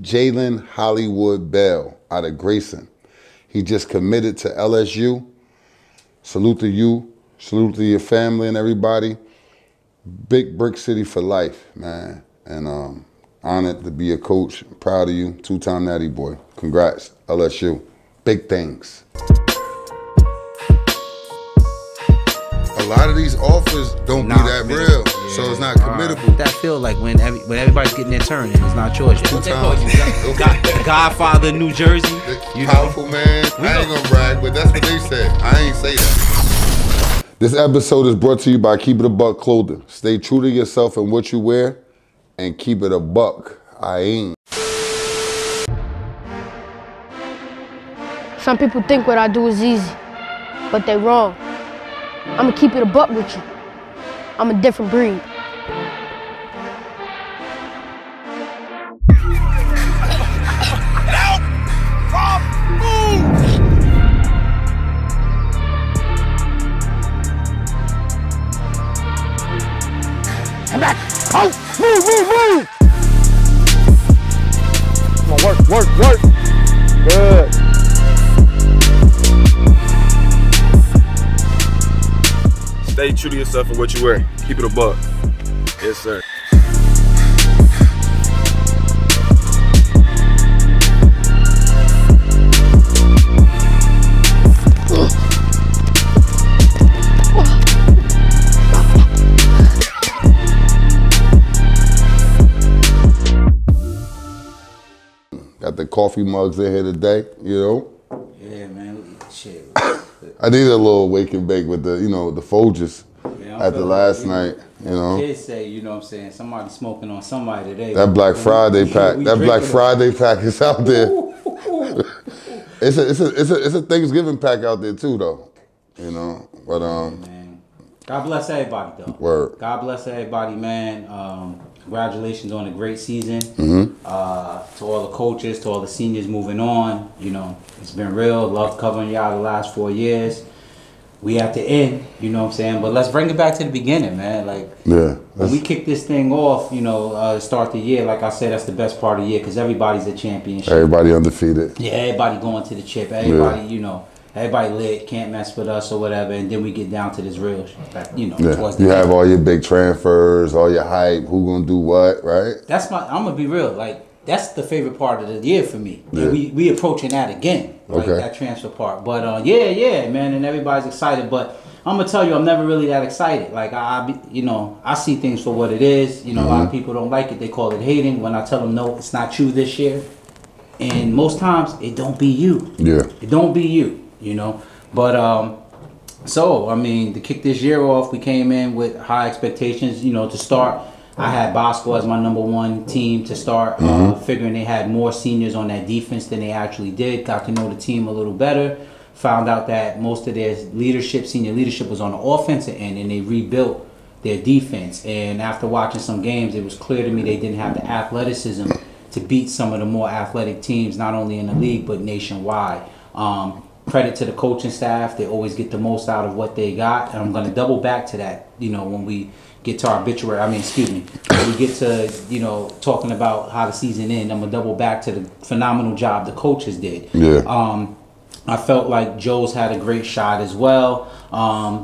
Jalen Hollywood Bell out of Grayson. He just committed to LSU. Salute to you. Salute to your family and everybody. Big Brick City for life, man. And honored to be a coach. Proud of you. Two-time Natty boy. Congrats, LSU. Big things. A lot of these offers don't be that real, so it's not committable. That feel like when everybody's getting their turn and it's not yours. Two times. Godfather, New Jersey. You Powerful, man. I ain't gonna brag, but that's what they said. I ain't say that. This episode is brought to you by Keep It a Buck Clothing. Stay true to yourself and what you wear, and keep it a buck. I ain't. Some people think what I do is easy, but they wrong. I'ma keep it a buck with you. I'm a different breed. Come back. Oh, move. Come on, work. Good. Stay true to yourself and what you wear. Keep it a buck. Yes, sir. Got the coffee mugs in here today, you know? Yeah, man. Shit. I needed a little wake and bake with the, the Folgers after last night, you know. Kids say, you know what I'm saying, somebody smoking on somebody today. That Black Friday pack, Friday pack is out there. it's a Thanksgiving pack out there too, though, you know. But man. God bless everybody, though. Word. God bless everybody, man. Congratulations on a great season. To all the coaches, to all the seniors moving on. You know, it's been real. Love covering y'all the last 4 years. We at the end, you know what I'm saying? But let's bring it back to the beginning, man. Like, when we kick this thing off, start the year, like I said, that's the best part of the year because everybody's a championship. Everybody undefeated. Yeah, everybody going to the chip. Everybody, everybody lit, can't mess with us or whatever, and then we get down to this real shit, towards the you have end. all your big transfers, all your hype, who gonna do what, right? I'm gonna be real, like, that's the favorite part of the year for me. Yeah. We approaching that again, right? Okay. That transfer part. But yeah, man, and everybody's excited, but I'm gonna tell you, I'm never really that excited. Like, I see things for what it is. A lot of people don't like it, they call it hating. When I tell them, no, it's not you this year. And most times, it don't be you. Yeah. It don't be you. But so I mean, to kick this year off, we came in with high expectations. To start, I had Bosco as my #1 team to start, figuring they had more seniors on that defense than they actually did. Got to know the team a little better. Found out that most of their senior leadership was on the offensive end, and they rebuilt their defense. And after watching some games, it was clear to me they didn't have the athleticism to beat some of the more athletic teams, not only in the league but nationwide. Credit to the coaching staff. They always get the most out of what they got. And I'm going to double back to that, when we get to our obituary. When we get to, talking about how the season ended, I'm going to double back to the phenomenal job the coaches did. Yeah. I felt like Joe's had a great shot as well.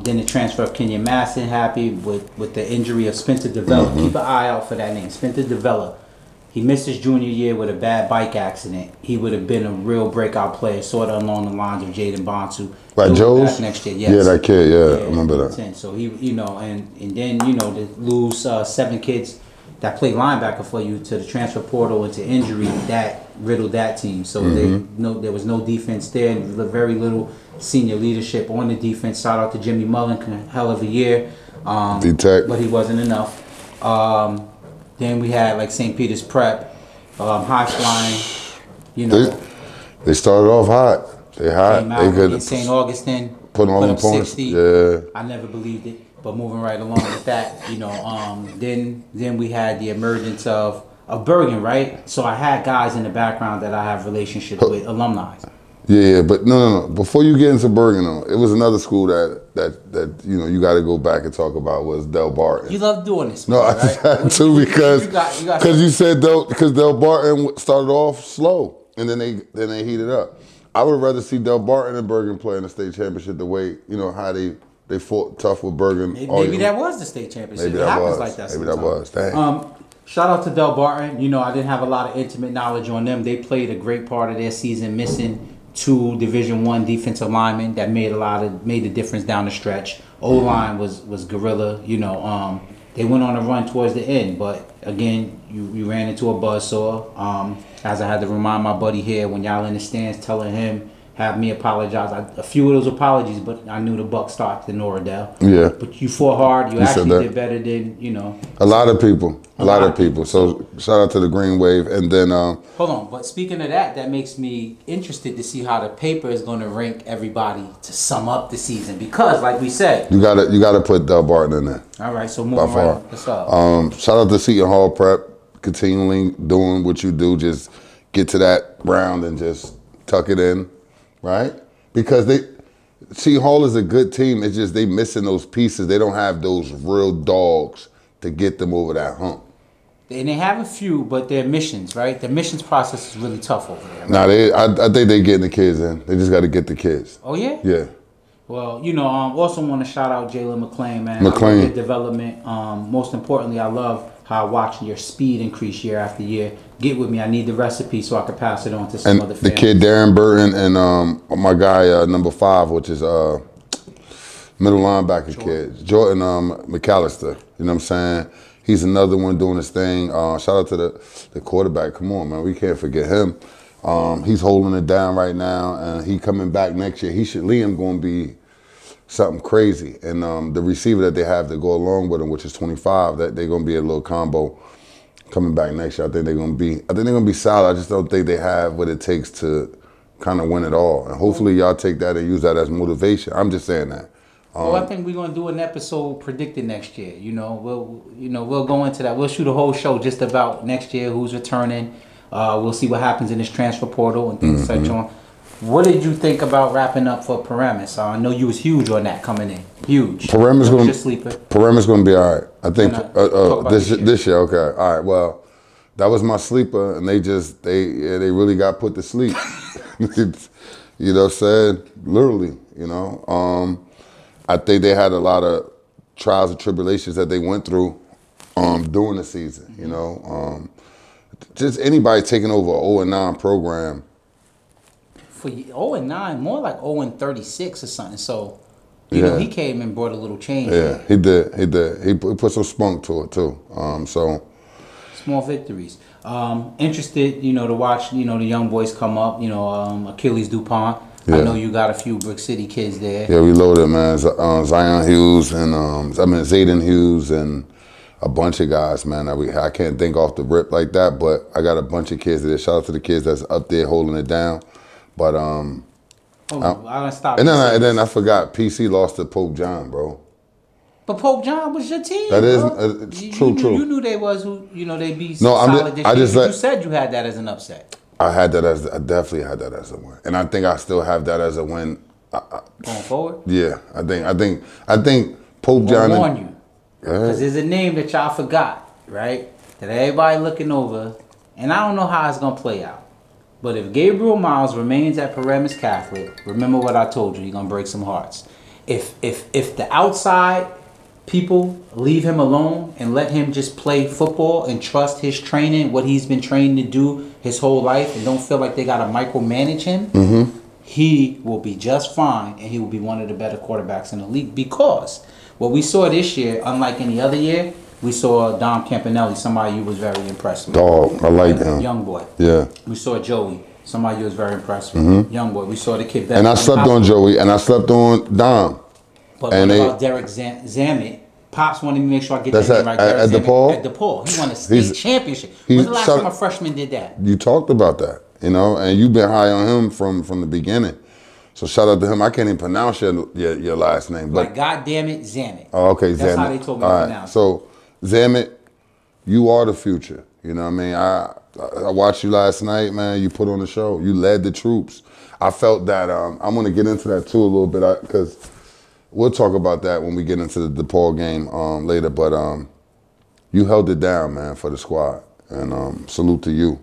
Then the transfer of Kenyon Masson, happy with the injury of Spencer DeVella. Keep an eye out for that name, Spencer DeVella. He missed his junior year with a bad bike accident. He would have been a real breakout player, sort of along the lines of Jaden Bonsu. Like Joe's? Next year, yes. Yeah, that kid, yeah, I remember that. So he, and then, to lose 7 kids that played linebacker for you to the transfer portal and to injury, that riddled that team. So there was no defense there, and very little senior leadership on the defense. Shout out to Jimmy Mullen, hell of a year. But he wasn't enough. Then we had like St. Peter's Prep, high flying, They started off hot. They hot. They could St. Augustine put all them points. 60. Yeah. I never believed it, but moving right along with that, then we had the emergence of Bergen, right? So I had guys in the background that I have relationships with, alumni. Yeah, but no. Before you get into Bergen, though, it was another school that you know you got to go back and talk about was Del Barton. You love doing this. No, Man, I right? had to because you you said because Del Barton started off slow and then they heated up. I would rather see Del Barton and Bergen play in the state championship the way you know how they fought tough with Bergen. Maybe that was the state championship. Maybe it that happens was. like that. Maybe Sometimes. that was. Dang. Shout out to Del Barton. You know, I didn't have a lot of intimate knowledge on them. They played a great part of their season, missing 2 Division I defensive linemen that made the difference down the stretch. O-line was gorilla. You know, they went on a run towards the end, but again, you ran into a buzzsaw. As I had to remind my buddy here when y'all in the stands, telling him have me apologize. A few of those apologies, but I knew the buck stopped to Norridale. Yeah. But you fought hard. You actually did better than, you know. A lot of people. A lot of people. So shout out to the Green Wave. And then hold on. But speaking of that makes me interested to see how the paper is going to rank everybody to sum up the season. Because, like we said, you gotta put Del Barton in there. All right, so moving right. What's up? Shout out to Seton Hall Prep. Continually doing what you do. Just get to that round and just tuck it in. Right? Because Seton Hall is a good team. It's just they missing those pieces. They don't have those real dogs to get them over that hump. And they have a few, but their missions, right? The missions process is really tough over there. Right? Nah, I think they getting the kids in. They just got to get the kids. Oh yeah. Yeah. Well, you know, also want to shout out Jalen McClain, man. McClain. I love your development. Most importantly, I love how I watch your speed increase year after year. Get with me. I need the recipe so I can pass it on to some other families. The kid Darren Burton and my guy number 5, which is middle linebacker kid, Jordan McAllister. You know what I'm saying? He's another one doing his thing. Shout out to the quarterback. Come on, man. We can't forget him. He's holding it down right now, and he coming back next year. Liam going to be something crazy. And the receiver that they have to go along with him, which is 25, that they're going to be a little combo coming back next year. I think they're going to be solid. I just don't think they have what it takes to kind of win it all. And hopefully y'all take that and use that as motivation. I'm just saying that. Well, I think we're gonna do an episode predicting next year. We'll go into that. We'll shoot a whole show just about next year, who's returning. We'll see what happens in this transfer portal and things such on. What did you think about wrapping up for Paramus? I know you was huge on that coming in. Huge. Paramus going to be all right. I think this year. Okay. All right. Well, that was my sleeper, and they really got put to sleep. You know what I'm saying? Literally. You know. I think they had a lot of trials and tribulations that they went through during the season. You know. Just anybody taking over an 0-9 program. For 0-9, more like 0-36 or something. So, you know, he came and brought a little change. Yeah, he did. He put some spunk to it too. So small victories. Interested, you know, to watch, you know, the young boys come up. You know, Achilles DuPont. Yeah. I know you got a few Brick City kids there. Yeah, we loaded, man. Zion Hughes and Zayden Hughes and a bunch of guys, man. I can't think off the rip like that, but I got a bunch of kids there. Shout out to the kids that's up there holding it down. But I'm gonna stop. And then I forgot PC lost to Pope John, bro. But Pope John was your team. That is true. You knew they was who, you know, they be no, solid this year. You said you had that as an upset. I definitely had that as a win, and I think I still have that as a win. Going forward. Yeah, I think Pope John. I'll warn you, because there's a name that y'all forgot, right? That everybody looking over, and I don't know how it's gonna play out. But if Gabriel Miles remains at Paramus Catholic, remember what I told you. You're gonna break some hearts. If the outside people leave him alone and let him just play football and trust his training, what he's been trained to do his whole life, and don't feel like they gotta micromanage him, he will be just fine, and he will be one of the better quarterbacks in the league. Because what we saw this year, unlike any other year, we saw Dom Campanelli, somebody you was very impressed with. Dog, I like him. Young boy. Yeah. We saw Joey, somebody you was very impressed with. Young boy. We saw the kid. And I slept on Joey, and I slept on Dom. But what about Derek Zammit? Pops wanted me to make sure I get that name right. At DePaul? At DePaul. He won a state championship. When's the last time a freshman did that? You talked about that, you know, and you've been high on him from the beginning. So shout out to him. I can't even pronounce your last name. But like, goddamn it, Zammit. Oh, okay, Zammit. That's how they told me to pronounce it. So, Zammit, you are the future. You know what I mean? I watched you last night, man. You put on the show. You led the troops. I felt that I'm going to get into that too a little bit because we'll talk about that when we get into the DePaul game later. But you held it down, man, for the squad, and salute to you.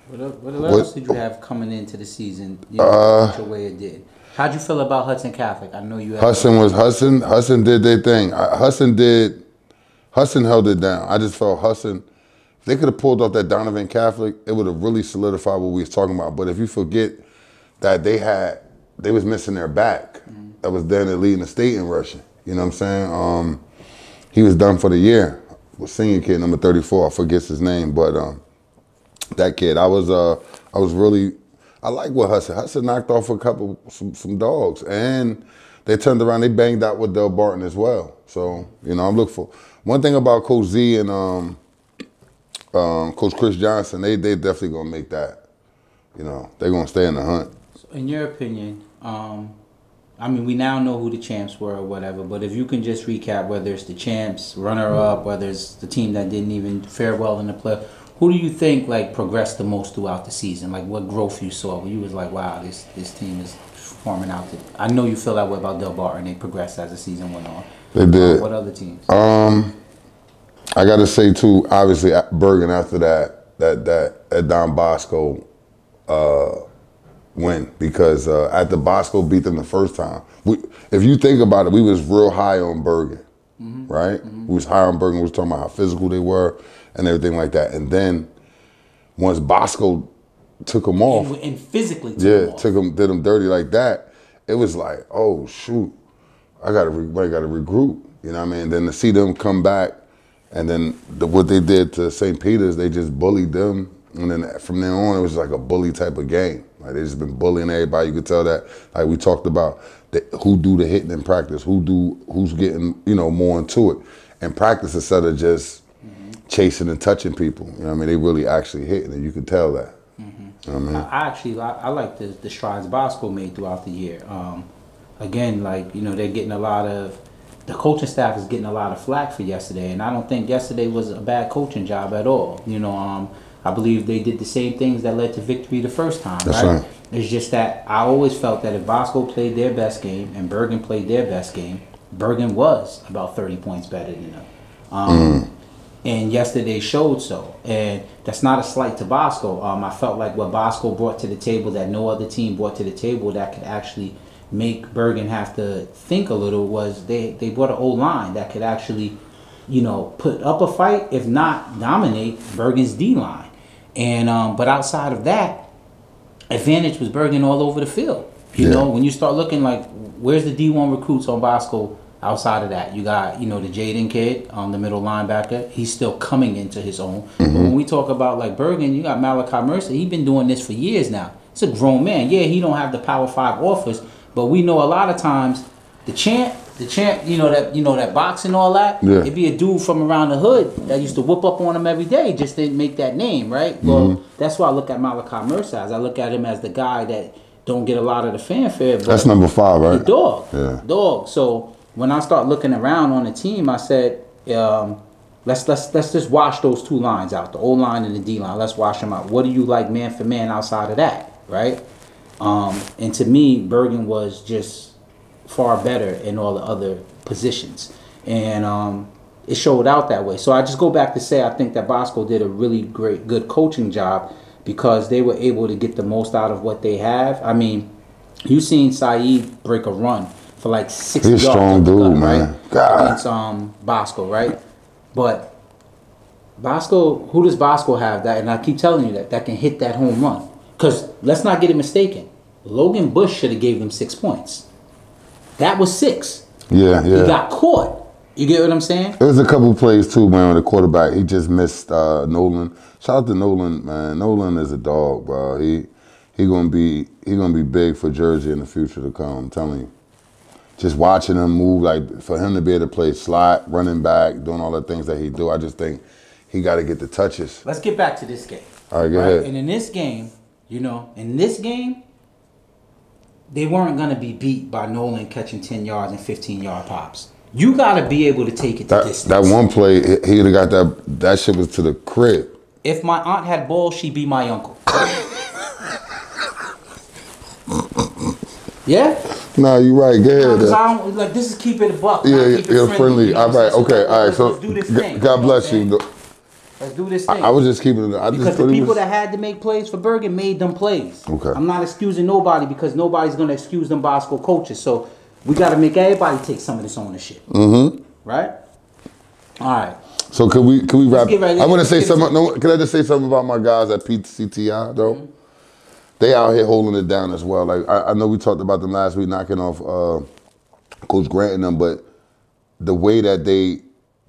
What else did you have coming into the season? You know, the way it did. How'd you feel about Hudson Catholic? I know you. Hudson did their thing. Hudson held it down. I just felt Hudson. If they could have pulled off that Donovan Catholic, it would have really solidified what we was talking about. But if you forget that they was missing their back, that was down there leading the state in rushing. You know what I'm saying? He was done for the year. Was senior kid, number 34. I forget his name, but that kid, I like what Hudson knocked off some dogs, and they turned around. They banged out with Del Barton as well. So you know, I'm looking for one thing about Coach Z and Coach Chris Johnson. They definitely gonna make that. You know, they're gonna stay in the hunt. So in your opinion, I mean, we now know who the champs were or whatever, but if you can just recap whether it's the champs, runner-up, whether it's the team that didn't even fare well in the play, who do you think like progressed the most throughout the season? Like what growth you saw where you was like, wow, this team is forming out. I know you feel that way about Del Barton. They progressed as the season went on. They did. What other teams? I got to say too, obviously Bergen after that Don Bosco win, because after Bosco beat them the first time, if you think about it, we was real high on Bergen, right? We was high on Bergen. We was talking about how physical they were and everything like that. And then once Bosco took them off, and physically took them, did them dirty like that, it was like, oh shoot, I gotta regroup. You know what I mean? Then to see them come back, and then what they did to St. Peter's, they just bullied them. And then from then on, it was like a bully type of game. Like they just been bullying everybody. You could tell that. Like we talked about, who do the hitting in practice, who's getting more into it in practice instead of just chasing and touching people. You know what I mean? They really actually hitting, and you could tell that. You know what I mean? I like the strides Bosco made throughout the year. Again, like they're getting a lot of. The coaching staff is getting a lot of flack for yesterday, and I don't think yesterday was a bad coaching job at all. I believe they did the same things that led to victory the first time. That's right. It's just that I always felt that if Bosco played their best game and Bergen played their best game, Bergen was about 30 points better than them. And yesterday showed so. And that's not a slight to Bosco. I felt like what Bosco brought to the table that no other team brought to the table that could actually make Bergen have to think a little was they brought an O-line that could actually, put up a fight, if not dominate Bergen's D-line. And but outside of that, advantage was Bergen all over the field. You know, when you start looking like where's the D1 recruits on Bosco outside of that? You got, the Jaden kid on the middle linebacker. He's still coming into his own. But when we talk about like Bergen, you got Malachi Mercer. He's been doing this for years now. It's a grown man. Yeah, he don't have the Power 5 offers. But we know a lot of times the champ, that boxing and all that, it'd be a dude from around the hood that used to whoop up on him every day, just didn't make that name, right? Well, that's why I look at Malachi Mercer as. I look at him as the guy that don't get a lot of the fanfare. But that's number 5, right? The dog. Yeah. Dog. So when I start looking around on the team, I said, let's just wash those two lines out, the O-line and the D-line. Let's wash them out. What do you like man for man outside of that, right? And to me, Bergen was just far better in all the other positions. And it showed out that way. So I just go back to say I think that Bosco did a really good coaching job because they were able to get the most out of what they have. I mean, you seen Saeed break a run for like 60 yards. He's a strong dude, man. Right? Against Bosco, right? But Bosco, who does Bosco have that? And I keep telling you that can hit that home run. Because let's not get it mistaken. Logan Bush should have gave them 6 points. That was 6. Yeah. He got caught. You get what I'm saying? There's a couple plays too, man, with the quarterback. He just missed Nolan. Shout out to Nolan, man. Nolan is a dog, bro. He gonna be big for Jersey in the future to come. I'm telling you. Just watching him move, like for him to be able to play slot, running back, doing all the things that he do, I just think he got to get the touches. Let's get back to this game. All right, go ahead. And in this game, they weren't going to be beat by Nolan catching 10 yards and 15-yard pops. You got to be able to take it the distance. That one play, he would have got that shit was to the crib. If my aunt had balls, she'd be my uncle. Yeah. Nah, you right. Go ahead. Because I don't like this is keep it a buck. Yeah, Not keep it yeah, friendly. You know All what I'm right, saying? okay, all right. Let's So, do this thing. God bless you. Let's do this thing. I was just keeping it. Because the people that had to make plays for Bergen made them plays. Okay. I'm not excusing nobody because nobody's gonna excuse them Bosco coaches. So we got to make everybody take some of this ownership. Mm-hmm. Right. All right. So can we wrap? Right, I want to say something. No, can I just say something about my guys at C.L.T.A though? Mm-hmm. They out here holding it down as well. Like I know we talked about them last week, knocking off Coach Grant and them, but the way that they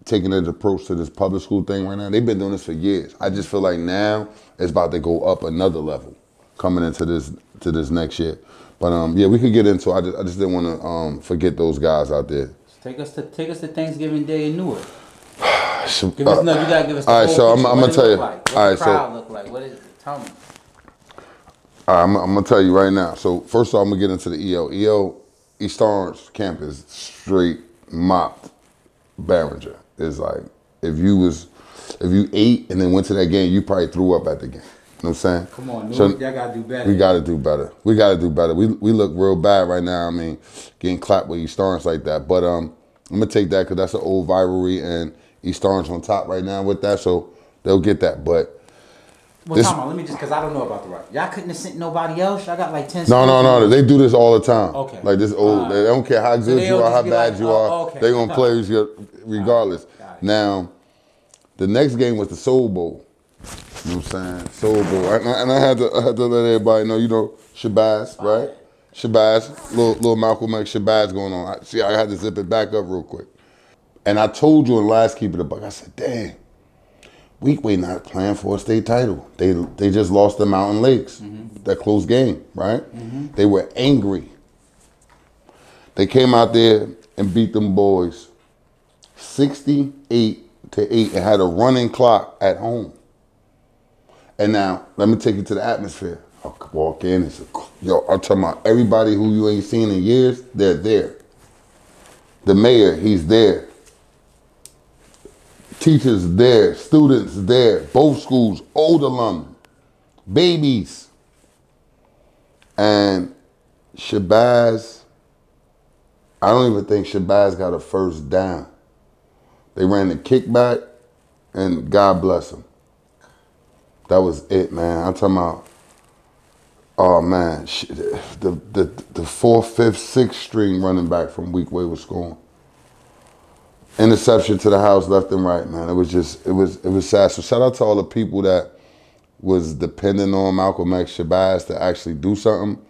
taking an approach to this public school thing right now, they've been doing this for years. I just feel like now it's about to go up another level coming into this next year. But yeah, we could get into. I just didn't want to forget those guys out there. Take us to Thanksgiving Day in Newark. You gotta give us the all right, whole so picture. I'm gonna tell you. Like? What all right, the crowd look like? What is it? Tell me. All right, I'm gonna tell you right now. So first of all, I'm gonna get into the EO. East Orange campus straight mopped Barringer. It's like if you ate and then went to that game, you probably threw up at the game. You know what I'm saying? Come on, Newark, y'all gotta do better. We gotta do better. We gotta do better. We look real bad right now. I mean, getting clapped with East Orange like that. But I'm gonna take that because that's an old rivalry and East Orange on top right now with that, so they'll get that. But let me just, because I don't know about the right. Y'all couldn't have sent nobody else. Y'all got like 10. No. They do this all the time. Okay. Like this old. They don't care how good you are, how bad you are. Okay. They gonna play you regardless. Now, the next game was the Soul Bowl. You know what I'm saying? Soul Bowl, and I had to let everybody know. You know, Shabazz, right? Shabazz, little Malcolm X Shabazz going on. I had to zip it back up real quick. And I told you in last Keep It a Buck, I said, dang, Weekway not playing for a state title. They just lost the Mountain Lakes, that close game, right? They were angry. They came out there and beat them boys 68-8 and had a running clock at home. And now, let me take you to the atmosphere. I walk in and say, yo, I'm talking about everybody who you ain't seen in years, they're there. The mayor, he's there. Teachers there, students there, both schools, old alum, babies. And Shabazz, I don't even think Shabazz got a first down. They ran the kickback, and God bless him. That was it, man. I'm talking about, oh man, the fourth, fifth, sixth string running back from Weekway was scoring. Interception to the house, left and right, man. It was sad. So shout out to all the people that was depending on Malcolm X Shabazz to actually do something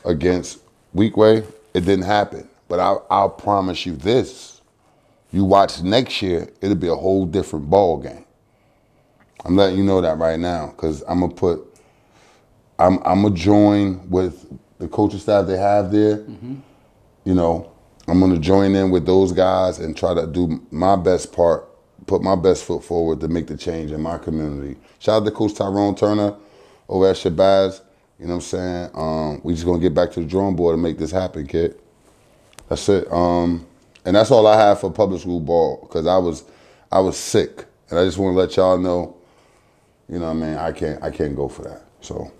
against Weekway. It didn't happen. But I'll promise you this. You watch next year, it'll be a whole different ball game. I'm letting you know that right now, because I'm gonna join with the coaching staff they have there. You know, I'm gonna join in with those guys and try to do my best part, put my best foot forward to make the change in my community. Shout out to Coach Tyrone Turner over at Shabazz. You know what I'm saying? We just gonna get back to the drawing board and make this happen, kid. That's it. And that's all I have for public school ball, because I was sick, and I just want to let y'all know. You know what I mean? I can't go for that. So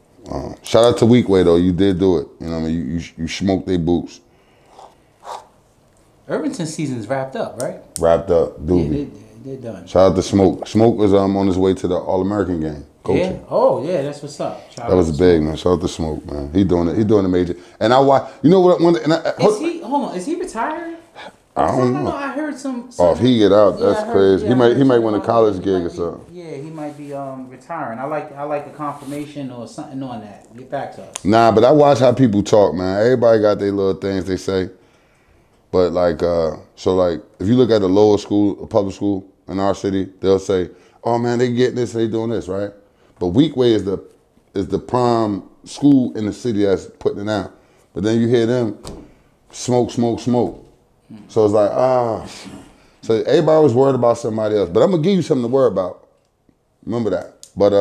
shout out to Weekway though. You did do it. You know what I mean? You smoked their boots. Irvington season's wrapped up, right? Wrapped up, doobie. Yeah, they're done. Shout out to Smoke. Smoke was on his way to the All-American game. Coaching. Yeah. Oh yeah, that's what's up. That was big, man. Shout out to Smoke, man. He doing it. He doing the major. And I watch. You know what? Hold on. Is he retired? I don't know. I heard some. Oh, if he get out, that's crazy. He might win a college gig or something. Yeah, he might be retiring. I like the confirmation or something on that. Get back to us. Nah, but I watch how people talk, man. Everybody got their little things they say. But like, so like, if you look at the lower school, a public school in our city, they'll say, "Oh man, they getting this, they doing this, right?" But Weekway is the prime school in the city that's putting it out. But then you hear them smoke. So it's like, So everybody was worried about somebody else. But I'm going to give you something to worry about. Remember that. But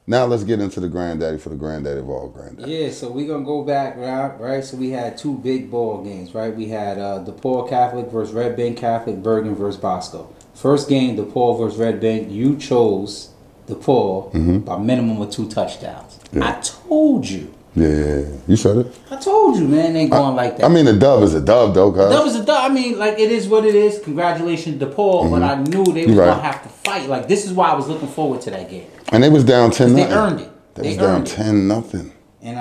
now let's get into the granddaddy for the granddaddy of all granddaddy. Yeah, so we're going to go back, right? So we had two big ball games, right? We had DePaul Catholic versus Red Bank Catholic, Bergen versus Bosco. First game, DePaul versus Red Bank. You chose DePaul by minimum of 2 touchdowns. Yeah. I told you. Yeah. You said it. I told you, man, it ain't going like that. I mean, the dub is a dub, though, cuz. The dub is a dub. I mean, like, it is what it is. Congratulations to Paul, but I knew they was going to have to fight. Like, this is why I was looking forward to that game. And they was down 10-0. They earned it. They was down 10-0. And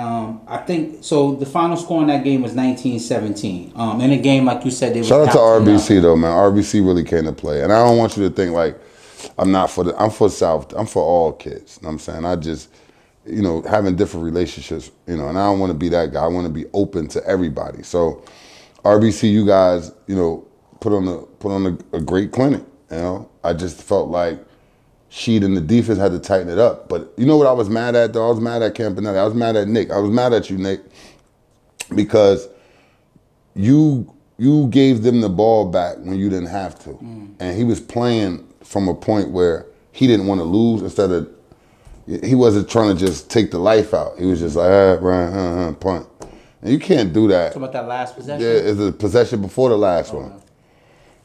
I think, so the final score in that game was 19-17. In a game, like you said, they were Shout out to RBC, though, man. RBC really came to play. And I don't want you to think, like, I'm for South. I'm for all kids. You know what I'm saying? I just, you know, having different relationships, you know, and I don't want to be that guy. I want to be open to everybody. So RBC, you guys, you know, put on a great clinic, you know. I just felt like Sheed and the defense had to tighten it up. But you know what I was mad at, though? I was mad at Campanelli. I was mad at Nick. I was mad at you, Nick, because you gave them the ball back when you didn't have to. And he was playing from a point where he didn't want to lose instead of, he wasn't trying to just take the life out. He was just like, punt. And you can't do that. Talking about that last possession? Yeah, it's a possession before the last one.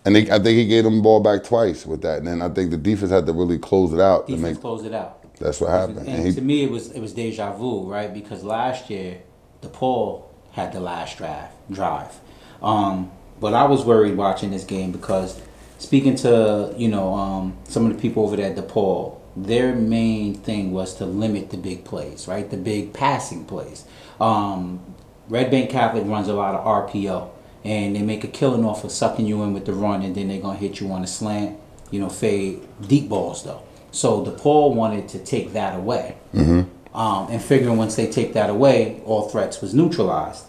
And I think he gave them the ball back twice with that. And then I think the defense had to really close it out. Close it out. That's what happened. And to me, it was deja vu, right? Because last year, DePaul had the last drive. But I was worried watching this game because speaking to, you know, some of the people over there at DePaul, their main thing was to limit the big plays, right? The big passing plays. Red Bank Catholic runs a lot of RPO. And they make a killing off of sucking you in with the run, and then they're going to hit you on a slant, you know, fade deep balls, though. So DePaul wanted to take that away. And figuring once they take that away, all threats was neutralized.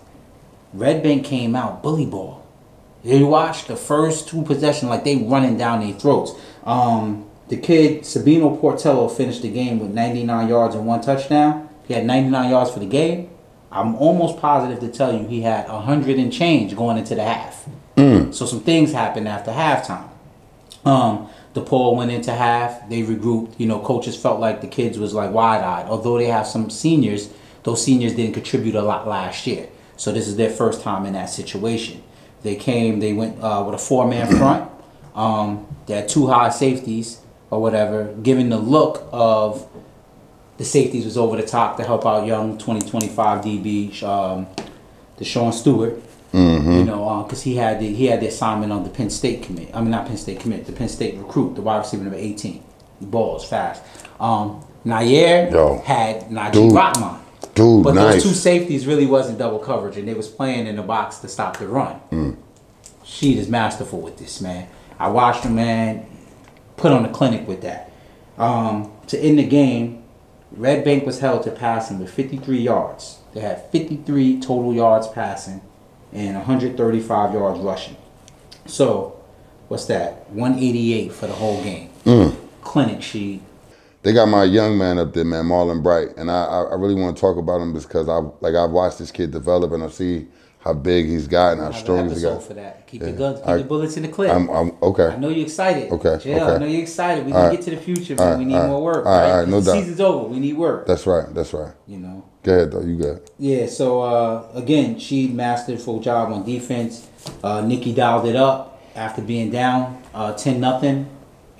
Red Bank came out, bully ball. You watch the first two possessions like they running down their throats. The kid, Sabino Portello, finished the game with 99 yards and 1 touchdown. He had 99 yards for the game. I'm almost positive to tell you he had 100 and change going into the half. So some things happened after halftime. DePaul went into half. They regrouped. You know, coaches felt like the kids was like wide-eyed. Although they have some seniors, those seniors didn't contribute a lot last year. So this is their first time in that situation. They went with a 4-man front. They had 2 high safeties or whatever, giving the look of the safeties was over the top to help out young 2025 DB Deshaun Stewart. You know, because he had the assignment on the Penn State commit. I mean, not Penn State commit, the Penn State recruit, the wide receiver number 18. He balls fast. Nair had Najee Rockman. Dude, but nice. Those 2 safeties really wasn't double coverage, and they was playing in the box to stop the run. Sheed is masterful with this, man. I watched him, man, put on a clinic with that. To end the game, Red Bank was held to passing with 53 yards. They had 53 total yards passing and 135 yards rushing. So, what's that? 188 for the whole game. Clinic sheet. They got my young man up there, man, Marlon Bright. And I really want to talk about him because I've watched this kid develop and I see how big he's got and how strong he's got. For that. Keep your guns, keep your bullets in the clip. I'm okay. I know you're excited. Okay. I know you're excited. We're going to get to the future, but we need more work. All right, no doubt. The season's over. We need work. That's right. You know. Go ahead, though. You got it. Yeah, so, again, she mastered full job on defense. Nikki dialed it up after being down 10-0.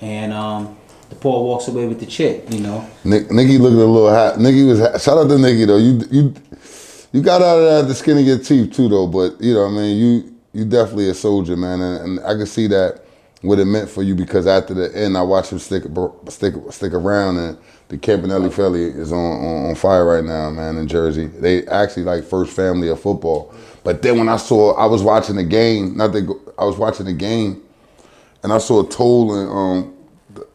And DePaul walks away with the chip, you know. Nikki looked a little hot. Shout out to Nikki, though. You got out of the skin of your teeth, too, though. But, you know, I mean, you definitely a soldier, man. And I can see that, what it meant for you, because after the end, I watched him stick around, and the Campanelli family is on fire right now, man, in Jersey. They actually like first family of football. But then when I was watching the game, I was watching the game, and I saw Toll and,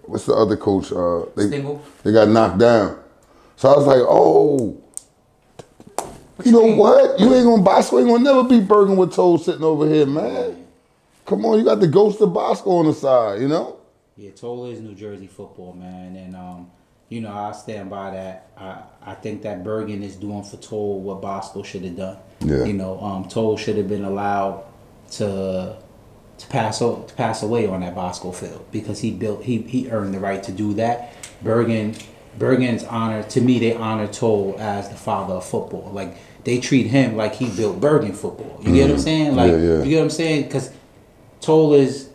what's the other coach? They got knocked down. So I was like, oh. You know what? You ain't gonna Bosco ain't gonna never beat Bergen with Toll sitting over here, man. Come on, you got the ghost of Bosco on the side, you know? Yeah, Toll is New Jersey football, man. And you know, I stand by that. I think that Bergen is doing for Toll what Bosco should have done. Yeah. You know, Toll should have been allowed to pass away on that Bosco field because he earned the right to do that. Bergen's honor, to me, they honor Toll as the father of football. Like, they treat him like he built Bergen football. You get what I'm saying? Like, you get what I'm saying? Because Toll is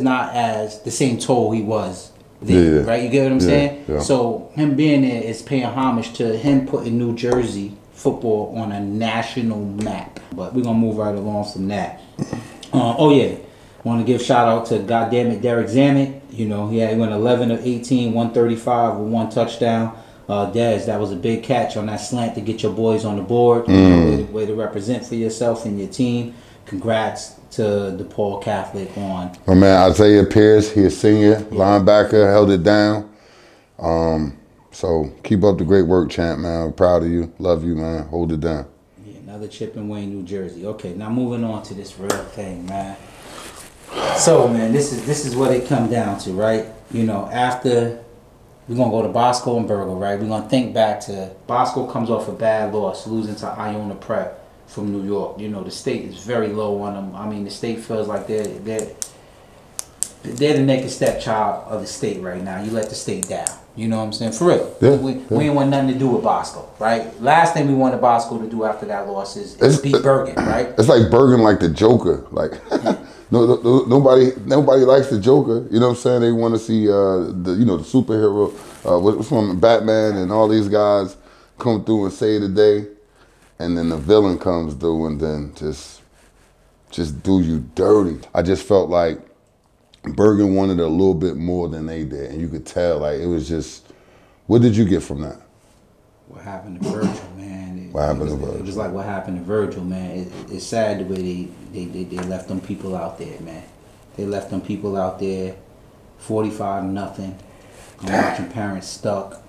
not as the same Toll he was then, right? You get what I'm saying? Yeah. So him being there is paying homage to him putting New Jersey football on a national map. But we're gonna move right along from that. Oh yeah, want to give shout out to goddammit Derek Zammit. You know, he went 11 of 18, 135 with 1 touchdown. Dez, that was a big catch on that slant to get your boys on the board. You know, way to represent for yourself and your team. Congrats to DePaul Catholic on. My man Isaiah Pierce, he a senior linebacker, held it down. So keep up the great work, champ, man. I'm proud of you. Love you, man. Hold it down. Yeah, another chip in Wayne, New Jersey. Okay, now moving on to this real thing, man. So, man, this is what it come down to, right? You know, after we're gonna go to Bosco and Burgle, right? We're gonna think back to Bosco comes off a bad loss, losing to Iona Prep from New York. You know, the state is very low on them. I mean, the state feels like they're the naked stepchild of the state right now. You let the state down. You know what I'm saying? For real. Yeah, we ain't want nothing to do with Bosco, right? Last thing we wanted Bosco to do after that loss is beat Bergen, right? It's like Bergen like the Joker. Like nobody likes the Joker. You know what I'm saying? They want to see the superhero, what's from Batman and all these guys come through and save the day, and then the villain comes through and then just do you dirty. I just felt like Bergen wanted a little bit more than they did, and you could tell, like, it was just, what did you get from that? What happened to Virgil, man? What happened to Virgil? It was like what happened to Virgil, man. It's sad the way they left them people out there, man. They left them people out there, 45-0. I'm watching parents stuck.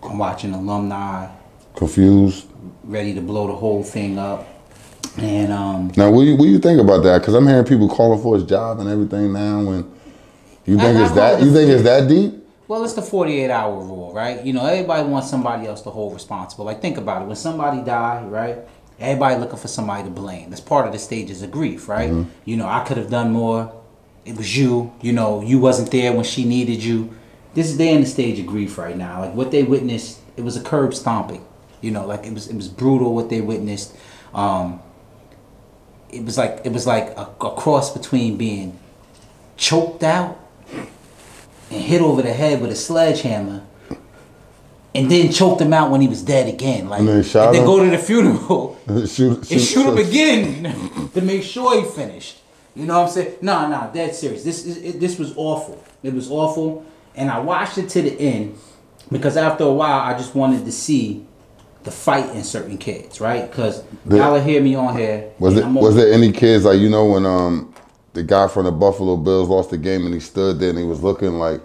I'm watching alumni confused, ready to blow the whole thing up. And now, what do you think about that? Because I'm hearing people calling for his job and everything now. And you think it's that deep? Well, it's the 48-hour rule, right? You know, everybody wants somebody else to hold responsible. Like, think about it. When somebody died, right? Everybody looking for somebody to blame. That's part of the stages of grief, right? Mm-hmm. You know, I could have done more. It was you. You know, you wasn't there when she needed you. They're in the stage of grief right now. Like, what they witnessed, it was a curb stomping. You know, like, it was brutal what they witnessed. It was like a cross between being choked out and hit over the head with a sledgehammer, and then choked him out when he was dead again. Like, and then go to the funeral and shoot him again to make sure he finished. You know what I'm saying? Nah, dead serious. This was awful. It was awful, and I watched it to the end because after a while I just wanted to see the fight in certain kids, right? Because y'all hear me on here. Was there any kids, like, you know, when the guy from the Buffalo Bills lost the game and he stood there and he was looking like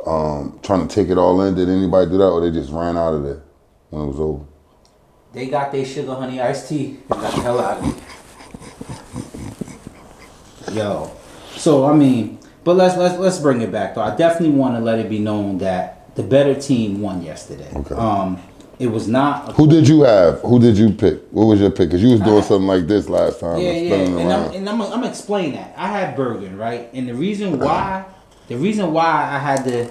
trying to take it all in? Did anybody do that, or they just ran out of there when it was over? They got their sugar honey iced tea and got the hell out of it. Yo, so I mean, but let's bring it back though. I definitely want to let it be known that the better team won yesterday. Okay. It was not. Who did you have? Who did you pick? What was your pick? Because you was doing something like this last time. Yeah. And I'm gonna explain that. I had Bergen, right? And the reason why I had to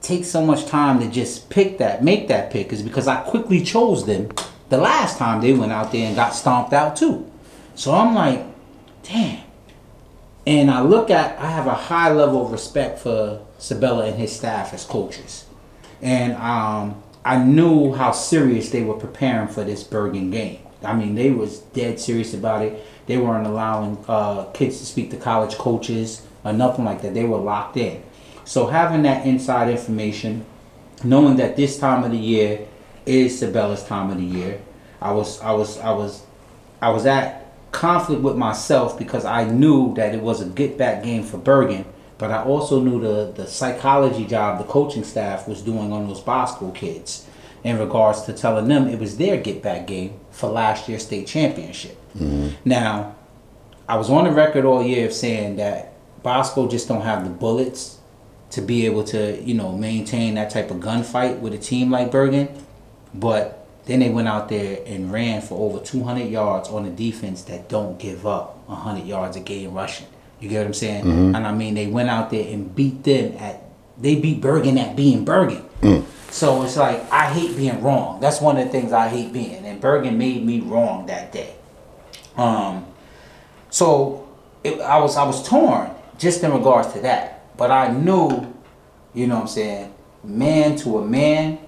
take so much time to just make that pick is because I quickly chose them the last time they went out there and got stomped out too. So I'm like, damn. And I have a high level of respect for Sabella and his staff as coaches. And I knew how serious they were preparing for this Bergen game. I mean, they was dead serious about it. They weren't allowing kids to speak to college coaches or nothing like that. They were locked in. So having that inside information, knowing that this time of the year is Sabella's time of the year, I was at conflict with myself because I knew that it was a get back game for Bergen. But I also knew the psychology job the coaching staff was doing on those Bosco kids in regards to telling them it was their get-back game for last year's state championship. Mm-hmm. Now, I was on the record all year of saying that Bosco just don't have the bullets to be able to, you know, maintain that type of gunfight with a team like Bergen. But then they went out there and ran for over 200 yards on a defense that don't give up 100 yards a game rushing. You get what I'm saying? Mm-hmm. And I mean, they went out there and beat Bergen at being Bergen. Mm. So it's like, I hate being wrong. That's one of the things I hate being. And Bergen made me wrong that day. So I was torn just in regards to that. But I knew, you know what I'm saying, man to a man,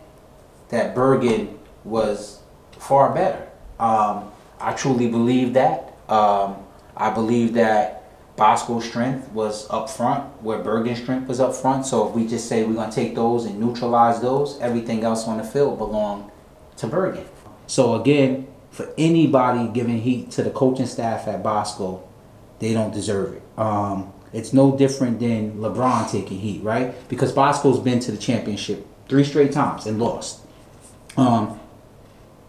that Bergen was far better. I truly believe that. I believe that Bosco's strength was up front, where Bergen's strength was up front. So if we just say we're going to take those and neutralize those, everything else on the field belonged to Bergen. So again, for anybody giving heat to the coaching staff at Bosco, they don't deserve it. It's no different than LeBron taking heat, right? Because Bosco's been to the championship 3 straight times and lost.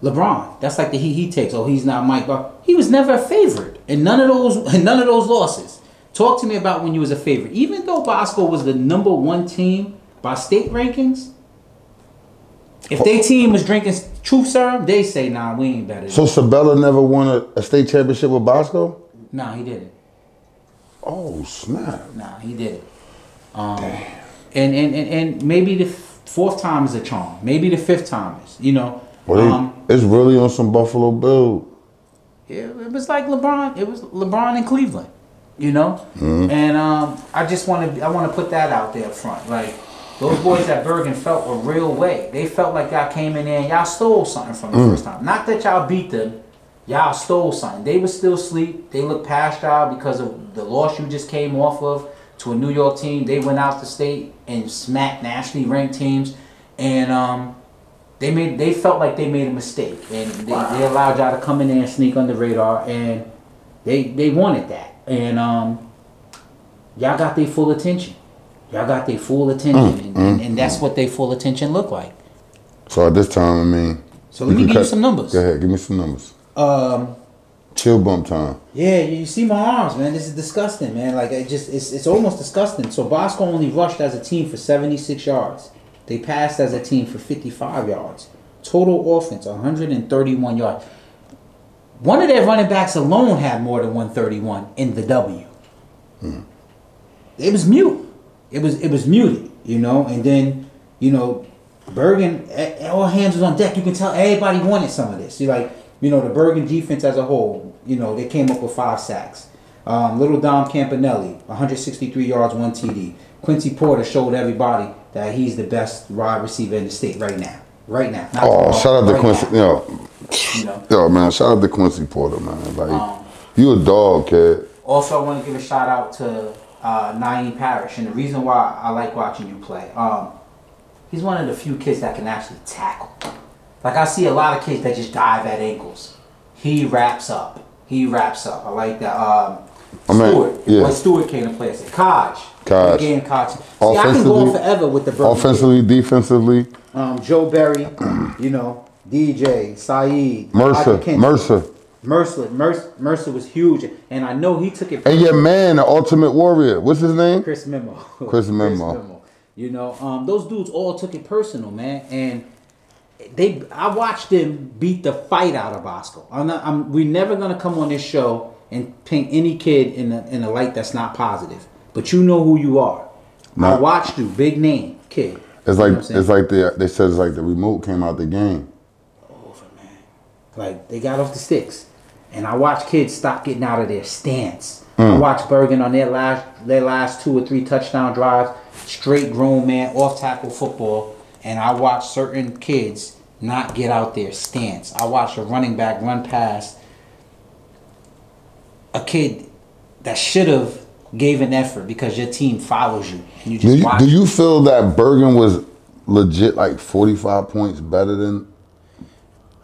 LeBron, that's like the heat he takes. Oh, he's not Mike, but he was never a favorite in none of those losses. Talk to me about when you was a favorite. Even though Bosco was the #1 team by state rankings, if their team was drinking truth serum, they say, nah, we ain't better. So Sabella never won a state championship with Bosco? Nah, he didn't. Oh, snap. Nah, he didn't. And maybe the 4th time is a charm. Maybe the 5th time is, you know. Well, it's really on some Buffalo Bill. Yeah, it was like LeBron. It was LeBron in Cleveland, you know. And I want to put that out there up front. Like, those boys at Bergen felt a real way. They felt like y'all came in there and y'all stole something from the first time. Not that y'all beat them. Y'all stole something. They were still asleep. They looked past y'all because of the loss you just came off of to a New York team. They went out to state and smacked nationally ranked teams. And they felt like they made a mistake. And they allowed y'all to come in there and sneak under the radar. And they wanted that. And y'all got their full attention. Y'all got their full attention. And that's what their full attention looked like. So at this time, I mean... So let me give you some numbers. Go ahead, give me some numbers. Chill bump time. Yeah, you see my arms, man. This is disgusting, man. Like, it's almost disgusting. So Bosco only rushed as a team for 76 yards. They passed as a team for 55 yards. Total offense, 131 yards. One of their running backs alone had more than 131 in the W. It was mute. It was muted, you know. And then, you know, Bergen, all hands was on deck. You can tell everybody wanted some of this. You're like, you know, the Bergen defense as a whole, you know, they came up with 5 sacks. Little Dom Campanelli, 163 yards, 1 TD. Quincy Porter showed everybody that he's the best wide receiver in the state right now. Right now. Shout out to Quincy. Yo, man, shout out to Quincy Porter, man. Like, you a dog, kid. Also, I want to give a shout out to Naeem Parrish. And the reason why I like watching you play, he's one of the few kids that can actually tackle. Like, I see a lot of kids that just dive at ankles. He wraps up. I like that. Stewart. Yeah. Stewart came to play. I said, Kaj. Again, Kaj. See, I can go on forever with the Bergen. Offensively, defensively. Joe Berry, you know, DJ, Saeed. Mercer was huge. And I know he took it personal. And your man, the Ultimate Warrior. What's his name? Chris Memo. Chris Memo. You know, those dudes all took it personal, man. And I watched them beat the fight out of Bosco. We're never gonna come on this show and paint any kid in a light that's not positive. But you know who you are. I watched you, big name kid. It's like they said it's like the remote came out the game. Over, man. Like, they got off the sticks, and I watched kids stop getting out of their stance. I watched Bergen on their last 2 or 3 touchdown drives, straight grown man off tackle football. And I watched certain kids not get out their stance. I watched a running back run past a kid that should have gave an effort because your team follows you. And you just watch. Do you feel that Bergen was legit like 45 points better than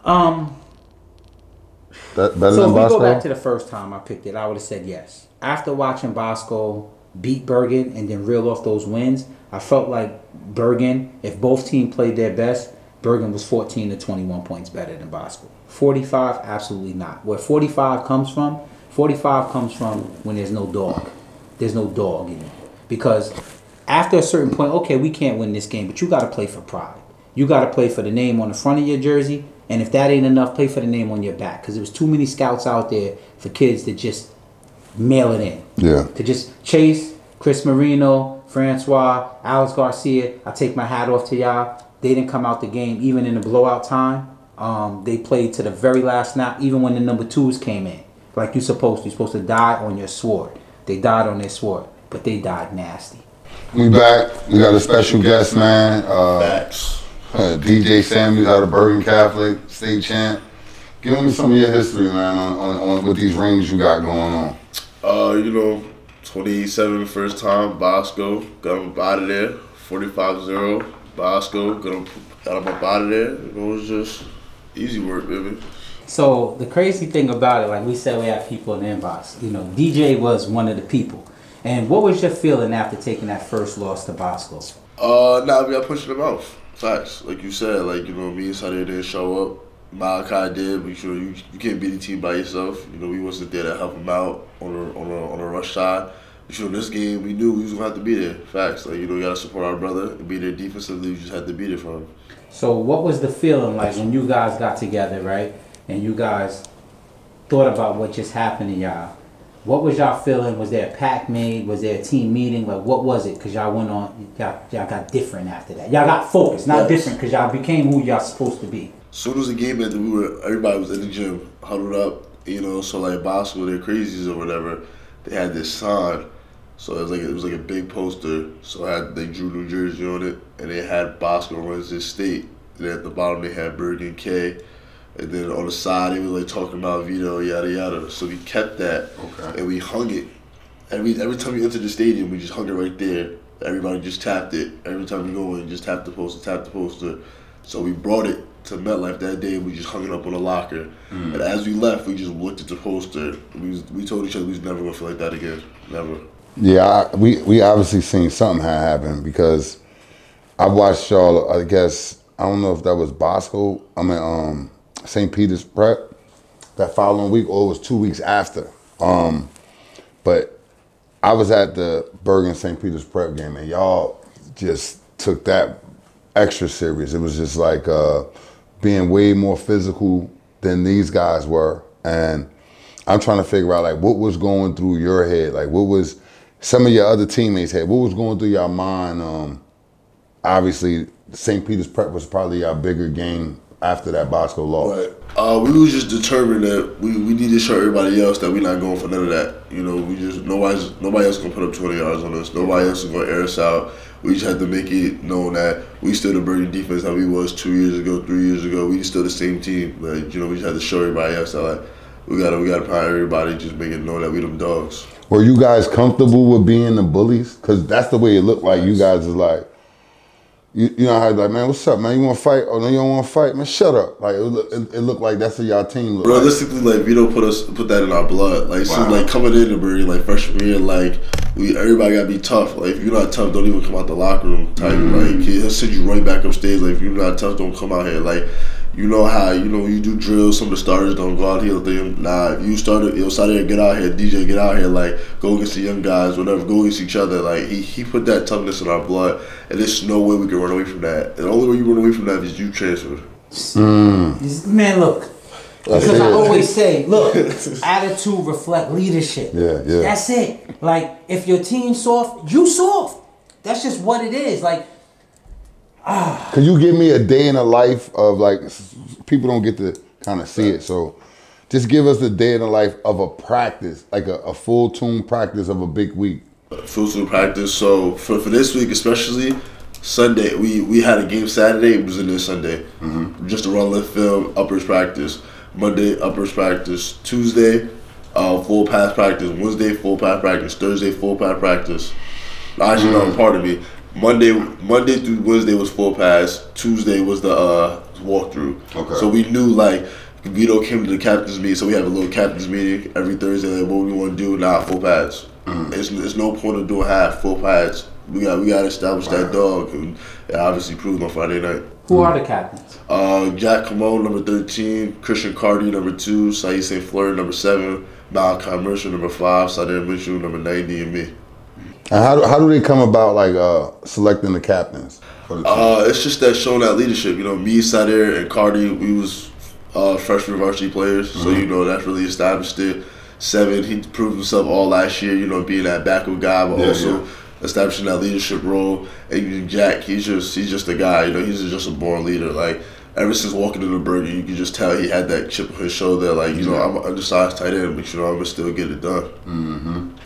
So if we go back to the first time I picked it, I would have said yes. After watching Bosco beat Bergen and then reel off those wins, I felt like Bergen, if both teams played their best, Bergen was 14 to 21 points better than Bosco. 45, absolutely not. Where 45 comes from when there's no dog. There's no dog in it. Because after a certain point, okay, we can't win this game, but you got to play for pride. You got to play for the name on the front of your jersey, and if that ain't enough, play for the name on your back. Because there was too many scouts out there for kids to just mail it in. Yeah. To just chase Chris Marino, Francois, Alex Garcia. I take my hat off to y'all. They didn't come out the game even in the blowout time. They played to the very last snap, even when the number 2s came in. Like you're supposed to. You're supposed to die on your sword. They died on their sword, but they died nasty. We back. We got a special guest, man. DJ Samuels out of Bergen Catholic, state champ. Give me some of your history, man, on with these rings you got going on. 27 first time, Bosco, got him up out of there. 45-0, Bosco, got him up out of there. It was just easy work, baby. So the crazy thing about it, like we said, we have people in the inbox. DJ was one of the people. And what was your feeling after taking that first loss to Bosco? We got punched in the mouth. Facts. Like you said, me and Sadir didn't show up. Malachi did, but you can't beat the team by yourself. We wasn't there to help him out on a rush side. This game, we knew we was gonna have to be there. Facts. We gotta support our brother and be there defensively. We just had to be there for him. So what was the feeling like when you guys got together, right? And you guys thought about what just happened to y'all? What was y'all feeling? Was there a pact made? Was there a team meeting? Like, what was it? Because y'all went on, y'all got different after that. Y'all got focused, not different, because y'all became who y'all supposed to be. As soon as the game ended, everybody was in the gym, huddled up, so like Bosco, they're crazies or whatever, they had this sign. So it was like a big poster. So they drew New Jersey on it, and they had Bosco runs this state. And at the bottom they had Bergen K. And then on the side, they were talking about Vito, yada yada. So we kept that, and we hung it. Every time we entered the stadium, we just hung it right there. Everybody just tapped it. Every time we go in, just tap the poster. So we brought it to MetLife that day, and we just hung it up on a locker. And as we left, we just looked at the poster. We told each other we was never gonna feel like that again, never. Yeah, we obviously seen something had happened because I watched y'all. I guess I don't know if that was Bosco. St. Peter's prep that following week, or it was 2 weeks after. But I was at the Bergen St. Peter's prep game, and y'all just took that extra serious. It was just like being way more physical than these guys were. And I'm trying to figure out what was going through your head, what was some of your other teammates' head, what was going through your mind. Obviously, St. Peter's prep was probably our bigger game after that Bosco loss. Right. We was just determined that we need to show everybody else that we're not going for none of that. Nobody else gonna put up 20 yards on us. Nobody else is gonna air us out. We just had to make it known that we still the Bergen defense that we was 2 years ago, 3 years ago. We still the same team. We just had to show everybody else that we gotta pound everybody, just make it known that we them dogs. Were you guys comfortable with being the bullies? Because that's the way it looked like. You guys is you know how man, what's up, man? You want to fight? Oh no, you don't want to fight, man. Shut up. It looked like that's what y'all team looked. Realistically, Vito put that in our blood. So coming in the Bergen, freshman year, everybody gotta be tough. If you're not tough, don't even come out the locker room. Type he'll send you right back upstairs. If you're not tough, don't come out here. You know how, you do drills, some of the starters don't go out here. If you started, Sadir, get out here, DJ, get out here, go against the young guys, whatever, go against each other. He put that toughness in our blood, and there's no way we can run away from that. And the only way you run away from that is you transfer. Man, look. Because I always say, look, attitude reflect leadership. Yeah. That's it. If your team's soft, you soft. That's just what it is. Could you give me a day in the life of people don't get to kind of see it, so just give us a day in the life of a practice, a full tune practice of a big week. Full tune practice. So for this week, especially Sunday, we had a game Saturday. It was in this Sunday. Just a run lift film, uppers practice. Monday, uppers practice. Tuesday, full pass practice. Wednesday, full pass practice. Thursday, full pass practice. Actually, no, pardon me. Monday through Wednesday was full pass. Tuesday was the walkthrough. Okay. So we knew Vito came to the captain's meeting, so we have a little captain's meeting every Thursday. What we want to do now, full pads. There's no point of doing half full pads. We got to establish that dog, and obviously prove on Friday night. Who are the captains? Jack Camone, number 13, Christian Cardi, number 2, Saeed St. Fleur, number 7, Malachi Mercer, number 5, Sadir Mitchell, number 90, and me. And how do they come about selecting the captains for the team? It's just that showing that leadership. Me, Sadir, and Cardi, we was freshman varsity players, so that's really established it. 7, he proved himself all last year. Being that backup guy, but also establishing that leadership role. And Jack, he's just a guy. He's just a born leader. Ever since walking in the Bergen, you can just tell he had that chip on his shoulder. I'm an undersized tight end, but I'm gonna still get it done.